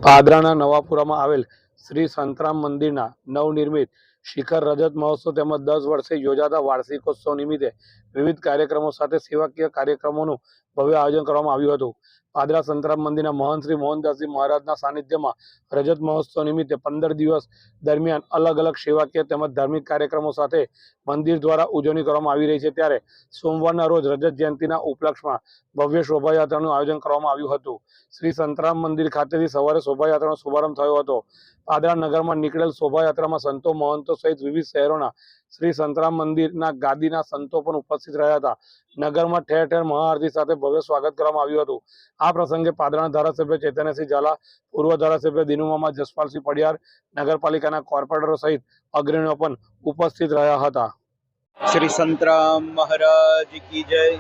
પાદરાના નવાપુરામાં આવેલ શ્રી સંતરામ મંદિરના નવનિર્મિત શિખર રજત મહોત્સવ તેમજ 10 વર્ષે યોજાતા વાર્ષિકોત્સવ નિમિત્તે વિવિધ કાર્યક્રમો સાથે સેવાકીય કાર્યક્રમોનું ભવ્ય આયોજન કરવામાં આવ્યું હતું. પાદરા સંતરામ મંદિરના મહંત શ્રી મોહનદાસજી મહારાજના સાનિધ્યમાં રજત મહોત્સવ નિમિત્તે 15 દિવસ દરમિયાન અલગ અલગ સેવાકીય તેમજ ધાર્મિક કાર્યક્રમો સાથે મંદિર દ્વારા ઉજવણી કરવામાં આવી રહી છે. ત્યારે સોમવારના રોજ રજત જયંતિના ઉપલક્ષમાં ભવ્ય શોભાયાત્રાનું આયોજન કરવામાં આવ્યું હતું. શ્રી સંતરામ મંદિર ખાતેથી સવારે શોભાયાત્રાનો શુભારંભ થયો હતો. પાદરા નગરમાં નીકળેલ શોભાયાત્રામાં સંતો મહંતો સહિત વિવિધ શહેરોના શ્રી સંતરામ મંદિરના ગાદીના સંતો પણ ઉપસ્થિત રહ્યા હતા. નગરમાં ઠેર ઠેર મહાઆરતી સાથે ભવ્ય સ્વાગત કરવામાં આવ્યું હતું. આ પ્રસંગે પાદરાના ધારાસભ્ય ચૈતન્યસિંહ ઝાલા, પૂર્વ ધારાસભ્ય દિનુમામા જસપાલસિંહ પડિયાર, નગરપાલિકાના કોર્પોરેટરો સહિત અગ્રણીઓ પણ ઉપસ્થિત રહ્યા હતા. श्री संतराम महाराज की जय,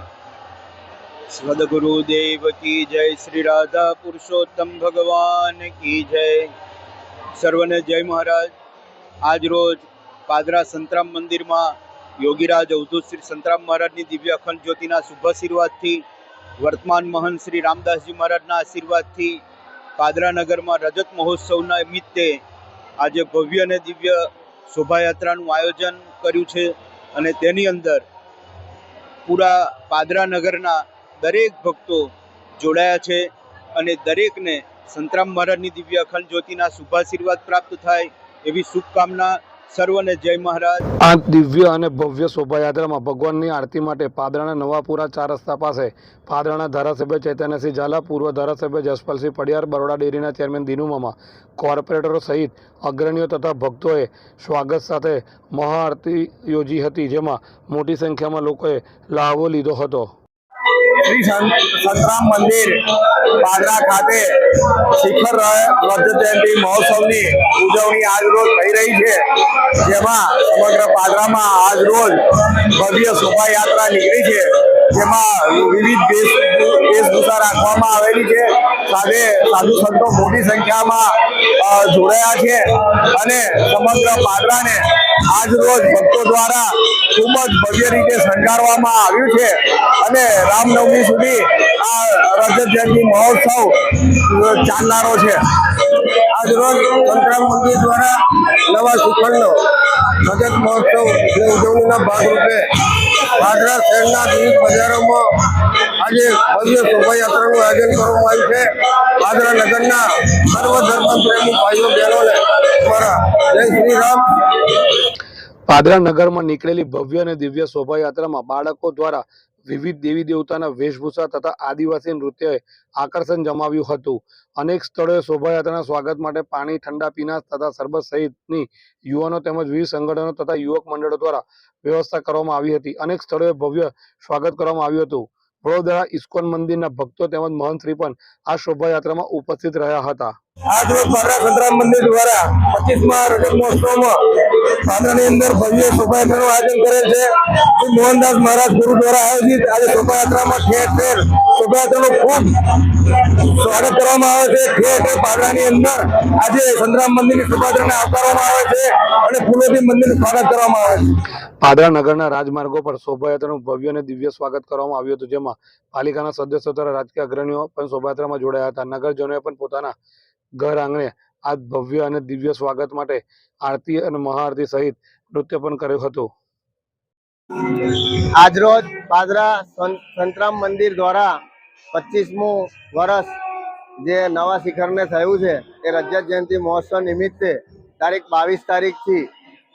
सदगुरुदेव की जय, श्री राधा पुरुषोत्तम भगवान की जय. सर्वने जय महाराज. आज रोज पादरा संतराम मंदिर में योगीराज अवधूत श्री संतराम महाराज की दिव्य अखंड ज्योतिना शुभ आशीर्वाद थी, वर्तमान महंत श्री रामदासजी महाराज आशीर्वाद थी पादरा नगर में रजत महोत्सव निमित्ते आज भव्य ने दिव्य शोभायात्राનું आयोजन कर्યું છે અને તેની અંદર પૂરા પાદરા નગરના દરેક ભક્તો જોડાયા છે અને દરેકને સંતરામ મહારાજની દિવ્ય અખંડ જ્યોતિના શુભાશીર્વાદ પ્રાપ્ત થાય એવી શુભકામના. સર્વને જય મહારાજ. આ દિવ્ય અને ભવ્ય શોભાયાત્રામાં ભગવાનની આરતી માટે પાદરાના નવાપુરા 4 રસ્તા પાસે પાદરાના ધારાસભ્ય ચૈતન્યસિંહ ઝાલા, પૂર્વ ધારાસભ્ય જસપાલસિંહ પડિયાર, બરોડા ડેરીના ચેરમેન દિનુમામા, કોર્પોરેટરો સહિત અગ્રણીઓ તથા ભક્તોએ સ્વાગત સાથે મહાઆરતી યોજી હતી, જેમાં મોટી સંખ્યામાં લોકોએ લાહવો લીધો હતો. श्री संतराम मंदिर पादरा खाते शिखर रजत जयंती महोत्सव की उजवणी आज रोज थई रही है, जेमा समग्र पादरा में आज रोज भव्य शोभा यात्रा निकली है, जेमा विविध वेशभूषा राखवामां आवेली है. साथे साधु संतो मोटी संख्या में जोड़ाया है અને સમગ્ર પાદરાને આજ રોજ ભક્તો દ્વારા ખૂબ જ ભવ્ય રીતે શણગારવામાં આવ્યું છે અને રામનવમી સુધી આ રજત જયંતિ મહોત્સવ ચાલનારો છે. આજ રોજ સંતરામ મંદિર દ્વારા નવા શિખરનો રજત મહોત્સવ ઉજવણીના ભાગરૂપે પાદરા શહેરના વિવિધ બજારોમાં આજે ભવ્ય શોભાયાત્રાનું આયોજન કરવામાં આવ્યું છે. પાદરા નગરના સર્વ ધર્મ પ્રેમી ભાઈઓ બહેનોને દ્વારા જય શ્રી રામ. પાદરા નગરમાં નીકળેલી ભવ્ય અને દિવ્ય શોભાયાત્રામાં બાળકો દ્વારા વિવિધ દેવી દેવતાના વેશભૂષા તથા આદિવાસી નૃત્યએ આકર્ષણ જમાવ્યું હતું. અનેક સ્થળોએ શોભાયાત્રાના સ્વાગત માટે પાણી, ઠંડા પીણા તથા શરબત સહિતની યુવાનો તેમજ વિવિધ સંગઠનો તથા યુવક મંડળો દ્વારા વ્યવસ્થા કરવામાં આવી હતી. અનેક સ્થળોએ ભવ્ય સ્વાગત કરવામાં આવ્યું હતું. વડોદરા ઇસ્કોન મંદિરના ભક્તો તેમજ મહંતશ્રી પણ આ શોભાયાત્રામાં ઉપસ્થિત રહ્યા હતા. आज रोज पादरा संतराम मंदिर द्वारा 25मा रजत महोत्सव में पादरानी अंदर भव्य शोभायात्रा आयोजन करे छे. श्री मोहनदास महाराज गुरु द्वारा आयोजित आज शोभायात्रा में ठेर ठेर शोभायात्रा खूब स्वागत करवामां आवे छे. ठेर ठेर पादरानी अंदर आज संतराम मंदिर की शोभायात्रा ने आवकारवामां आवे छे અને ફૂલોથી મંદિરનું સ્વાગત કરવામાં આવે છે. પાદરા નગરના રાજમાર્ગો પર શોભાયાત્રાનું ભવ્ય અને દિવ્ય સ્વાગત કરવામાં આવ્યું હતું, જેમાં પાલિકાના સદસ્યો તથા રાજકીય અગ્રણીઓ પણ શોભાયાત્રામાં જોડાયા હતા. નગરજનોએ પણ પોતાના ઘર આંગણે આ ભવ્ય અને દિવ્ય સ્વાગત માટે આરતી અને મહાઆરતી સહિત નૃત્ય પણ કર્યું હતું. આજરોજ પાદરા સંતરામ મંદિર દ્વારા 25મું વર્ષ જે નવા શિખરને થયું છે એ રજત જયંતિ મહોત્સવ નિમિત્તે તારીખ 22 તારીખથી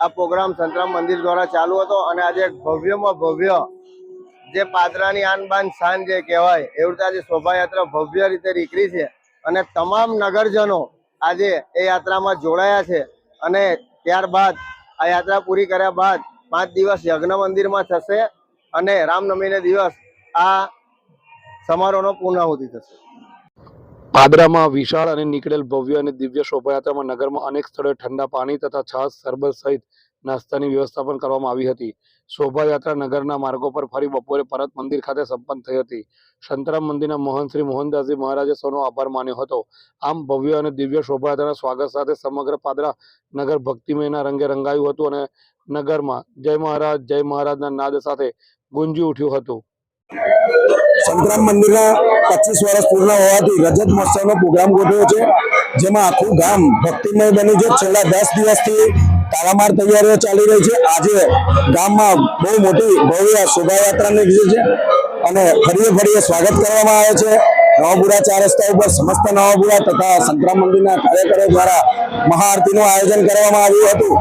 આ પ્રોગ્રામ સંતરામ મંદિર દ્વારા ચાલુ હતો અને આજે ભવ્યમાં ભવ્ય જે પાદરાની આન બાન શાન જે કહેવાય એવી રીતે આજે શોભાયાત્રા ભવ્ય રીતે નીકળી છે અને તમામ નગરજનો આજે એ યાત્રામાં જોડાયા છે અને ત્યારબાદ આ યાત્રા પૂરી કર્યા બાદ 5 દિવસ યજ્ઞ મંદિરમાં થશે અને રામનવમીને દિવસ આ સમારોહનો પૂર્ણાહુતિ થશે. પાદરામાં વિશાળ અને નીકળેલ ભવ્ય અને દિવ્ય શોભાયાત્રામાં નગરમાં અનેક સ્થળોએ ઠંડા પાણી તથા છાશ, શરબત સહિત નાસ્તાની વ્યવસ્થા પણ કરવામાં આવી હતી. શોભાયાત્રા નગરના માર્ગો પર ફરી બપોરે પરત મંદિર ખાતે સંપન્ન થઈ હતી. સંતરામ મંદિરના મહંત શ્રી મોહનદાસજી મહારાજે સૌનો આભાર માન્યો હતો. આમ ભવ્ય અને દિવ્ય શોભાયાત્રાના સ્વાગત સાથે સમગ્ર પાદરા નગર ભક્તિમયના રંગે રંગાયું હતું અને નગરમાં જય મહારાજના નાદ સાથે ગુંજી ઉઠ્યું હતું. સંતરામ મંદિરના 25 વર્ષ પૂર્ણ હોવાથી રજત મહોત્સવનો પ્રોગ્રામ ગોઠવ્યો છે, જેમાં આખું ગામ ભક્તિમય બન્યું છે. છેલ્લા 10 દિવસથી તારામાર તૈયારીઓ ચાલી રહી છે. આજે ગામમાં બહુ મોટી ભવ્ય શોભાયાત્રા નીકળી છે અને ફરીએ સ્વાગત કરવામાં આવે છે. નવાપુરા 4 રસ્તા ઉપર સમસ્ત નવાપુરા તથા સંતરામ મંદિરના કાર્યકરો દ્વારા મહાઆરતીનું આયોજન કરવામાં આવ્યું હતું.